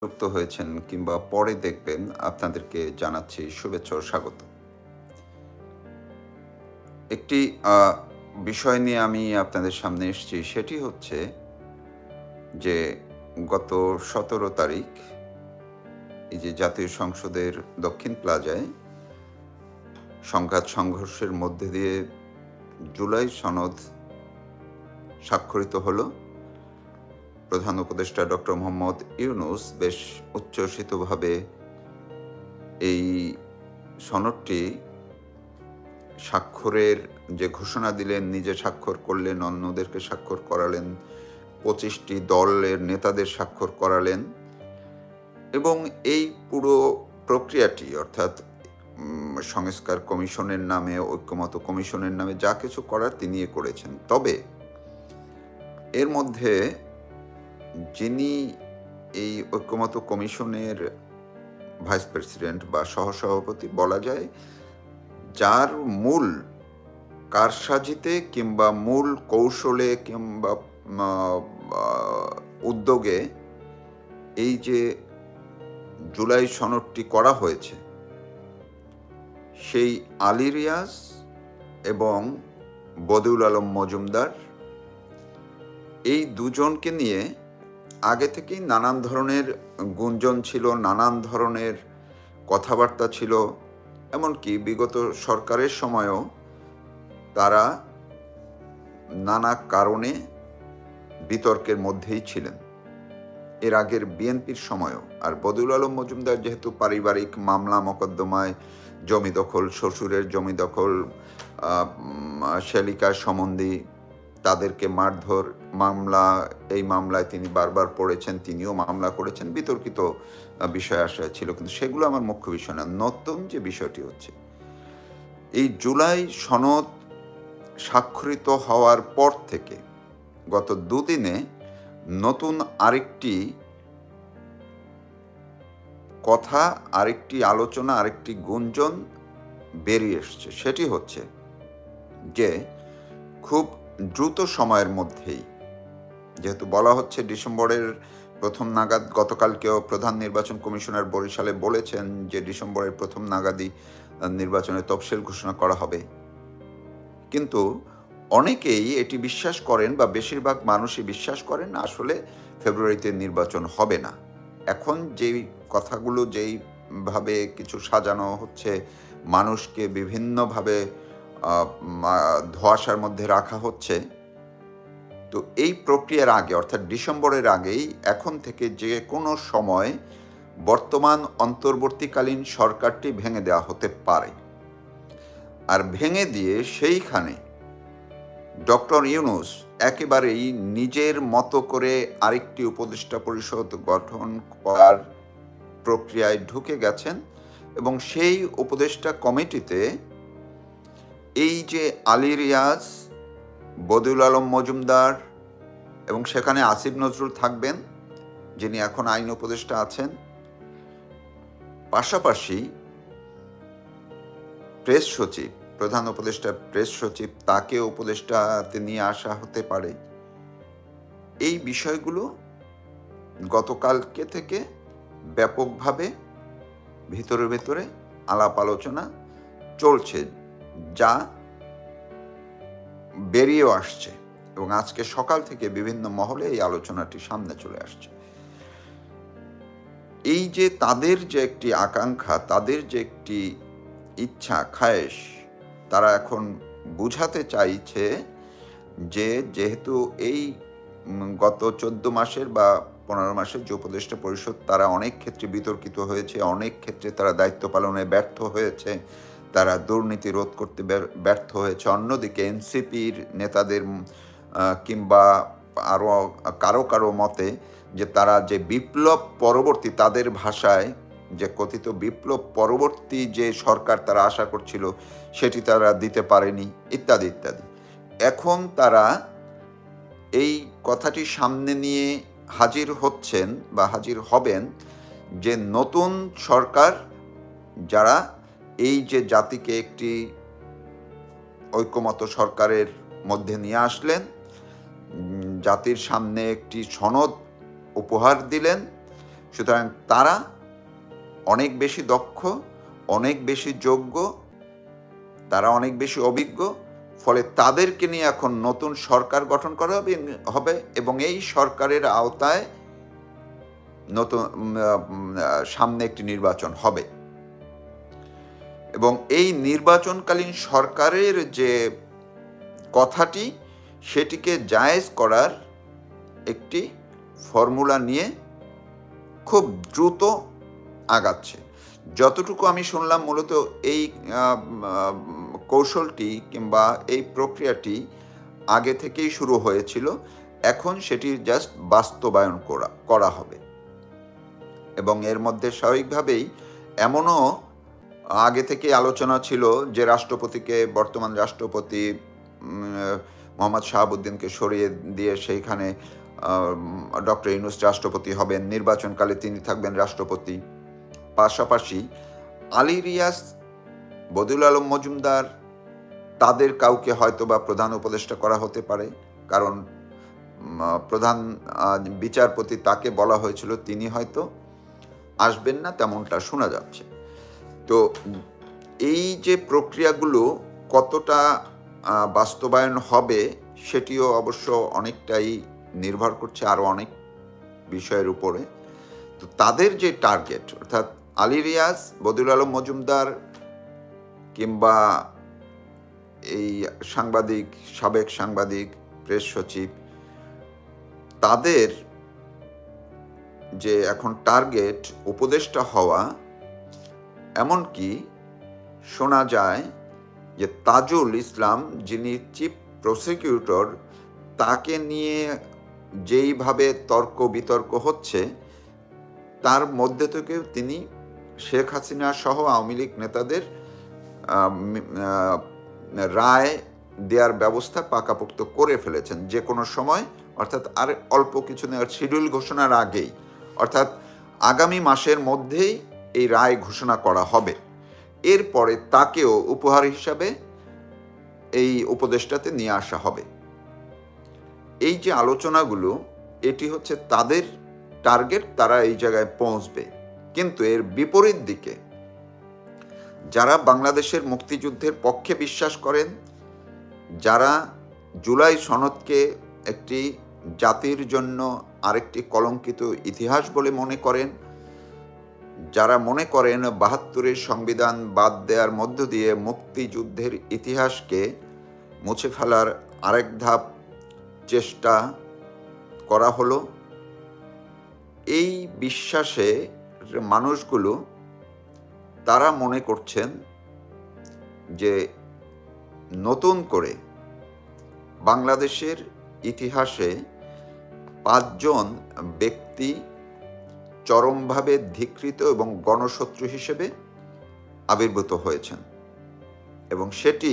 যুক্ত হয়েছেন কিংবা পরে দেখবেন আপনাদেরকে জানাচ্ছি শুভেচ্ছা ও স্বাগত। একটি বিষয় নিয়ে আমি আপনাদের সামনে এসেছি, সেটি হচ্ছে যে গত ১৭ তারিখ এই যে জাতীয় সংসদের দক্ষিণ প্লাজায় সংঘাত সংঘর্ষের মধ্যে দিয়ে জুলাই সনদ স্বাক্ষরিত হলো। প্রধান উপদেষ্টা ডক্টর মোহাম্মদ ইউনূস বেশ উচ্ছ্বসিতভাবে এই সনদটি স্বাক্ষরের যে ঘোষণা দিলেন, নিজে স্বাক্ষর করলেন, অন্যদেরকে স্বাক্ষর করালেন, ২৫টি দলের নেতাদের স্বাক্ষর করালেন এবং এই পুরো প্রক্রিয়াটি অর্থাৎ সংস্কার কমিশনের নামে, ঐক্যমত্য কমিশনের নামে যা কিছু করার তিনি করেছেন। তবে এর মধ্যে যিনি এই ঐক্যমত্য কমিশনের ভাইস প্রেসিডেন্ট বা সহসভাপতি বলা যায়, যার মূল কারসাজিতে কিংবা মূল কৌশলে কিংবা উদ্যোগে এই যে জুলাই সনদটি করা হয়েছে, সেই আলী রিয়াজ এবং বদিউল আলম মজুমদার, এই দুজনকে নিয়ে আগে থেকেই নানান ধরনের গুঞ্জন ছিল, নানান ধরনের কথাবার্তা ছিল। এমনকি বিগত সরকারের সময়ও তারা নানা কারণে বিতর্কের মধ্যেই ছিলেন, এর আগের বিএনপির সময়ও। আর বদিউল আলম মজুমদার যেহেতু পারিবারিক মামলা মোকদ্দমায় জমি দখল, শ্বশুরের জমি দখল, শ্যালিকার সম্বন্ধী, তাদেরকে মারধর মামলা, এই মামলায় তিনি বারবার পড়েছেন, তিনিও মামলা করেছেন, বিতর্কিত বিষয় আশয় ছিল। কিন্তু সেগুলো আমার মুখ্য বিষয় না। নতুন যে বিষয়টি হচ্ছে, এই জুলাই সনদ স্বাক্ষরিত হওয়ার পর থেকে গত দুদিনে নতুন আরেকটি কথা, আরেকটি আলোচনা, আরেকটি গুঞ্জন বেরিয়ে এসছে। সেটি হচ্ছে যে খুব দ্রুত সময়ের মধ্যেই, যেহেতু বলা হচ্ছে ডিসেম্বরের প্রথম নাগাদ, গতকালকেও প্রধান নির্বাচন কমিশনার বরিশালে বলেছেন যে ডিসেম্বরের প্রথম নাগাদই নির্বাচনের তফসিল ঘোষণা করা হবে। কিন্তু অনেকেই এটি বিশ্বাস করেন বা বেশিরভাগ মানুষই বিশ্বাস করেন আসলে ফেব্রুয়ারিতে নির্বাচন হবে না। এখন যেই কথাগুলো যেইভাবে কিছু সাজানো হচ্ছে, মানুষকে বিভিন্নভাবে ধোঁয়াশার মধ্যে রাখা হচ্ছে, তো এই প্রক্রিয়ার আগে অর্থাৎ ডিসেম্বরের আগেই এখন থেকে যে কোনো সময় বর্তমান অন্তর্বর্তীকালীন সরকারটি ভেঙে দেওয়া হতে পারে। আর ভেঙে দিয়ে সেইখানে ডক্টর ইউনূস একেবারেই নিজের মতো করে আরেকটি উপদেষ্টা পরিষদ গঠন করার প্রক্রিয়ায় ঢুকে গেছেন এবং সেই উপদেষ্টা কমিটিতে এই যে আলী রিয়াজ, বদিউল আলম মজুমদার এবং সেখানে আসিফ নজরুল থাকবেন, যিনি এখন আইন উপদেষ্টা আছেন, পাশাপাশি প্রেস সচিব, প্রধান উপদেষ্টা প্রেস সচিব, তাকে উপদেষ্টাতে নিয়ে আসা হতে পারে। এই বিষয়গুলো গতকালকে থেকে ব্যাপকভাবে ভিতরে ভেতরে আলাপ আলোচনা চলছে, যা বেরিয়েও আসছে এবং আজকে সকাল থেকে বিভিন্ন মহলে এই আলোচনাটি সামনে চলে আসছে। এই যে তাদের যে একটি আকাঙ্ক্ষা, তাদের যে একটি ইচ্ছা, খায়েশ, তারা এখন বুঝাতে চাইছে যে যেহেতু এই গত 14 মাসের বা 15 মাসের যে উপদেষ্টা পরিষদ, তারা অনেক ক্ষেত্রে বিতর্কিত হয়েছে, অনেক ক্ষেত্রে তারা দায়িত্ব পালনে ব্যর্থ হয়েছে, তারা দুর্নীতি রোধ করতে ব্যর্থ হয়েছে। অন্যদিকে এনসিপির নেতাদের কিংবা আরও কারো কারো মতে যে তারা যে বিপ্লব পরবর্তী, তাদের ভাষায় যে কথিত বিপ্লব পরবর্তী যে সরকার তারা আশা করছিল, সেটি তারা দিতে পারেনি, ইত্যাদি ইত্যাদি। এখন তারা এই কথাটি সামনে নিয়ে হাজির হচ্ছেন বা হাজির হবেন যে নতুন সরকার যারা এই যে জাতিকে একটি ঐক্যমত্য সরকারের মধ্যে নিয়ে আসলেন, জাতির সামনে একটি সনদ উপহার দিলেন, সুতরাং তারা অনেক বেশি দক্ষ, অনেক বেশি যোগ্য, তারা অনেক বেশি অভিজ্ঞ। ফলে তাদেরকে নিয়ে এখন নতুন সরকার গঠন করা হবে এবং এই সরকারের আওতায় নতুন সামনে একটি নির্বাচন হবে এবং এই নির্বাচনকালীন সরকারের যে কথাটি, সেটিকে জায়েজ করার একটি ফর্মুলা নিয়ে খুব দ্রুত আগাচ্ছে। যতটুকু আমি শুনলাম, মূলত এই কৌশলটি কিংবা এই প্রক্রিয়াটি আগে থেকেই শুরু হয়েছিল, এখন সেটি জাস্ট বাস্তবায়ন করা হবে। এবং এর মধ্যে স্বাভাবিকভাবেই এমনও আগে থেকে আলোচনা ছিল যে রাষ্ট্রপতিকে, বর্তমান রাষ্ট্রপতি মোহাম্মদ শাহাবুদ্দিনকে সরিয়ে দিয়ে সেইখানে ডক্টর ইউনূস রাষ্ট্রপতি হবেন, নির্বাচনকালে তিনি থাকবেন রাষ্ট্রপতি। পাশাপাশি আলী রিয়াজ, বদিউল আলম মজুমদার, তাদের কাউকে হয়তো বা প্রধান উপদেষ্টা করা হতে পারে, কারণ প্রধান বিচারপতি তাকে বলা হয়েছিল তিনি হয়তো আসবেন না, তেমনটা শোনা যাচ্ছে। তো এই যে প্রক্রিয়াগুলো কতটা বাস্তবায়ন হবে সেটিও অবশ্য অনেকটাই নির্ভর করছে আরও অনেক বিষয়ের উপরে। তো তাদের যে টার্গেট, অর্থাৎ আলী রিয়াজ, বদিউল আলম মজুমদার কিংবা এই সাংবাদিক, সাবেক সাংবাদিক, প্রেস সচিব, তাদের যে এখন টার্গেট উপদেষ্টা হওয়া। এমনকি শোনা যায় যে তাজুল ইসলাম, যিনি চিফ প্রসিকিউটর, তাকে নিয়ে যেইভাবে তর্ক বিতর্ক হচ্ছে, তার মধ্যে থেকে তিনি শেখ হাসিনা সহ আওয়ামী লীগ নেতাদের রায় দেওয়ার ব্যবস্থা পাকাপোক্ত করে ফেলেছেন যে কোনো সময়, অর্থাৎ আর অল্প কিছু নেওয়ার শিডিউল ঘোষণার আগেই, অর্থাৎ আগামী মাসের মধ্যেই এই রায় ঘোষণা করা হবে। এরপরে তাকেও উপহার হিসাবে এই উপদেষ্টাতে নিয়ে আসা হবে। এই যে আলোচনাগুলো, এটি হচ্ছে তাদের টার্গেট, তারা এই জায়গায় পৌঁছবে। কিন্তু এর বিপরীত দিকে যারা বাংলাদেশের মুক্তিযুদ্ধের পক্ষে বিশ্বাস করেন, যারা জুলাই সনদকে একটি জাতির জন্য আরেকটি কলঙ্কিত ইতিহাস বলে মনে করেন, যারা মনে করেন ৭২-এর সংবিধান বাদ দেওয়ার মধ্য দিয়ে মুক্তিযুদ্ধের ইতিহাসকে মুছে ফেলার আরেক ধাপ চেষ্টা করা হলো, এই বিশ্বাসে মানুষগুলো তারা মনে করছেন যে নতুন করে বাংলাদেশের ইতিহাসে ৫ জন ব্যক্তি চরমভাবে ধিক্কৃত এবং গণশত্রু হিসেবে আবির্ভূত হয়েছেন এবং সেটি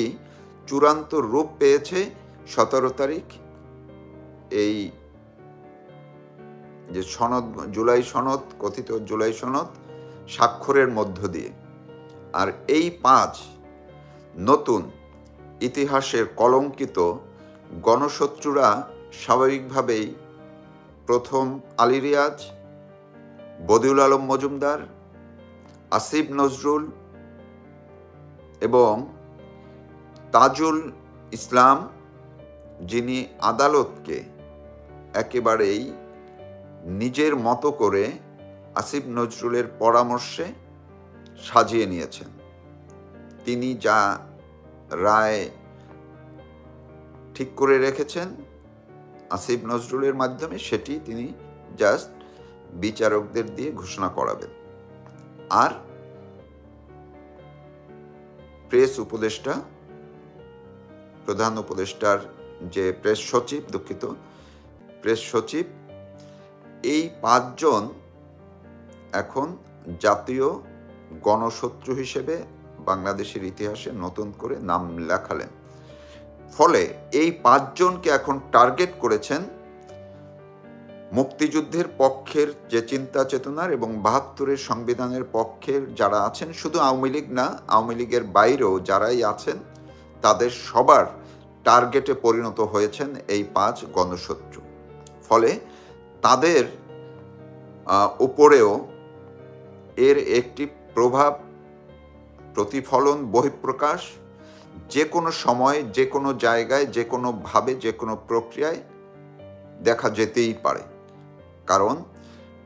চূড়ান্ত রূপ পেয়েছে ১৭ তারিখ এই যে সনদ, জুলাই সনদ, কথিত জুলাই সনদ স্বাক্ষরের মধ্য দিয়ে। আর এই ৫ নতুন ইতিহাসের কলঙ্কিত গণশত্রুরা স্বাভাবিকভাবেই প্রথম আলী রিয়াজ, বদিউল আলম মজুমদার, আসিফ নজরুল এবং তাজুল ইসলাম, যিনি আদালতকে একেবারেই নিজের মতো করে আসিফ নজরুলের পরামর্শে সাজিয়ে নিয়েছেন। তিনি যা রায় ঠিক করে রেখেছেন আসিফ নজরুলের মাধ্যমে, সেটি তিনি জাস্ট বিচারকদের দিয়ে ঘোষণা করাবেন। আর প্রেস উপদেষ্টা, প্রধান উপদেষ্টার যে প্রেস সচিব, প্রেস সচিব, এই ৫ জন এখন জাতীয় গণশত্রু হিসেবে বাংলাদেশের ইতিহাসে নতুন করে নাম লেখালেন। ফলে এই ৫ জনকে এখন টার্গেট করেছেন মুক্তিযুদ্ধের পক্ষের যে চিন্তা চেতনার এবং ৭২-এর সংবিধানের পক্ষের যারা আছেন, শুধু আওয়ামী লীগ না, আওয়ামী লীগের বাইরেও যারাই আছেন, তাদের সবার টার্গেটে পরিণত হয়েছেন এই ৫ গণশত্রু। ফলে তাদের উপরেও এর একটি প্রভাব, প্রতিফলন, বহিঃপ্রকাশ যে কোনো সময়, যে কোনো জায়গায়, যে কোনোভাবে, যে কোনো প্রক্রিয়ায় দেখা যেতেই পারে। কারণ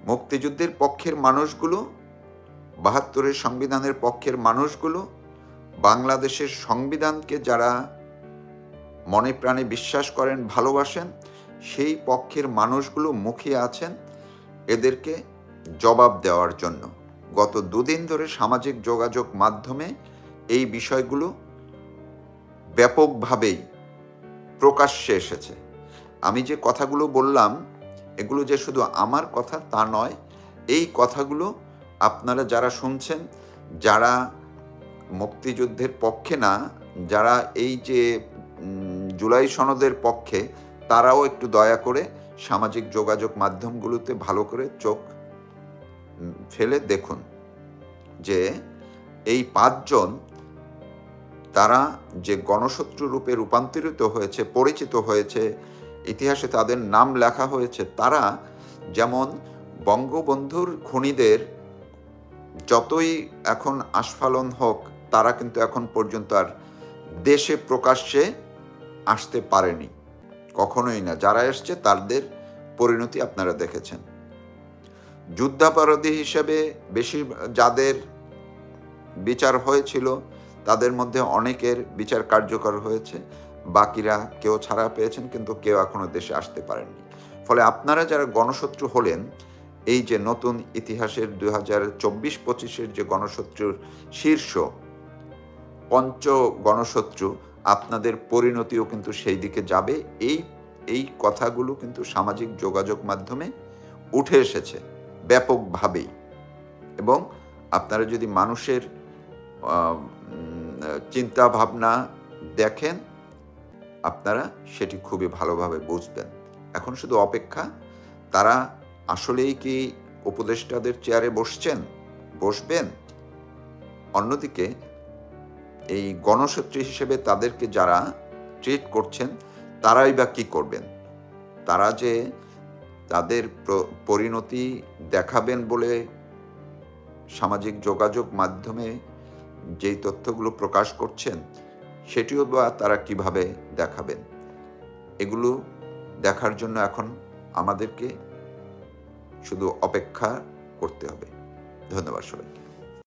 মুক্তিযুদ্ধের পক্ষের মানুষগুলো, ৭২-এর সংবিধানের পক্ষের মানুষগুলো, বাংলাদেশের সংবিধানকে যারা মনে প্রাণে বিশ্বাস করেন, ভালোবাসেন, সেই পক্ষের মানুষগুলো মুখিয়ে আছেন এদেরকে জবাব দেওয়ার জন্য। গত দুদিন ধরে সামাজিক যোগাযোগ মাধ্যমে এই বিষয়গুলো ব্যাপকভাবেই প্রকাশ্যে এসেছে। আমি যে কথাগুলো বললাম, এগুলো যে শুধু আমার কথা তা নয়। এই কথাগুলো আপনারা যারা শুনছেন, যারা মুক্তিযুদ্ধের পক্ষে না, যারা এই যে জুলাই সনদের পক্ষে, তারাও একটু দয়া করে সামাজিক যোগাযোগ মাধ্যমগুলোতে ভালো করে চোখ ফেলে দেখুন যে এই ৫ জন তারা যে গণশত্রু রূপে রূপান্তরিত হয়েছে, পরিচিত হয়েছে, ইতিহাসে তাদের নাম লেখা হয়েছে, তারা যেমন বঙ্গবন্ধুর খুনিদের যতই এখন আস্ফালন হোক, তারা কিন্তু এখন পর্যন্ত আর দেশে প্রকাশ্যে আসতে পারেনি, কখনোই না। যারা এসছে তাদের পরিণতি আপনারা দেখেছেন। যুদ্ধাপরাধী হিসেবে বেশি যাদের বিচার হয়েছিল, তাদের মধ্যে অনেকের বিচার কার্যকর হয়েছে, বাকিরা কেউ ছাড়া পেয়েছেন, কিন্তু কেউ এখনো দেশে আসতে পারেননি। ফলে আপনারা যারা গণশত্রু হলেন, এই যে নতুন ইতিহাসের 2024-25-এর যে গণশত্রুর শীর্ষ পঞ্চ গণশত্রু, আপনাদের পরিণতিও কিন্তু সেই দিকে যাবে। এই কথাগুলো কিন্তু সামাজিক যোগাযোগ মাধ্যমে উঠে এসেছে ব্যাপকভাবেই। এবং আপনারা যদি মানুষের চিন্তা ভাবনা দেখেন, আপনারা সেটি খুবই ভালোভাবে বুঝবেন। এখন শুধু অপেক্ষা, তারা আসলেই কি উপদেষ্টাদের চেয়ারে বসবেন? অন্যদিকে এই গণশত্রু হিসেবে তাদেরকে যারা ট্রিট করছেন, তারাই বা কি করবেন? তারা যে তাদের পরিণতি দেখাবেন বলে সামাজিক যোগাযোগ মাধ্যমে যেই তথ্যগুলো প্রকাশ করছেন, সেটিও বা তারা কিভাবে দেখাবেন? এগুলো দেখার জন্য এখন আমাদেরকে শুধু অপেক্ষা করতে হবে। ধন্যবাদ সবাইকে।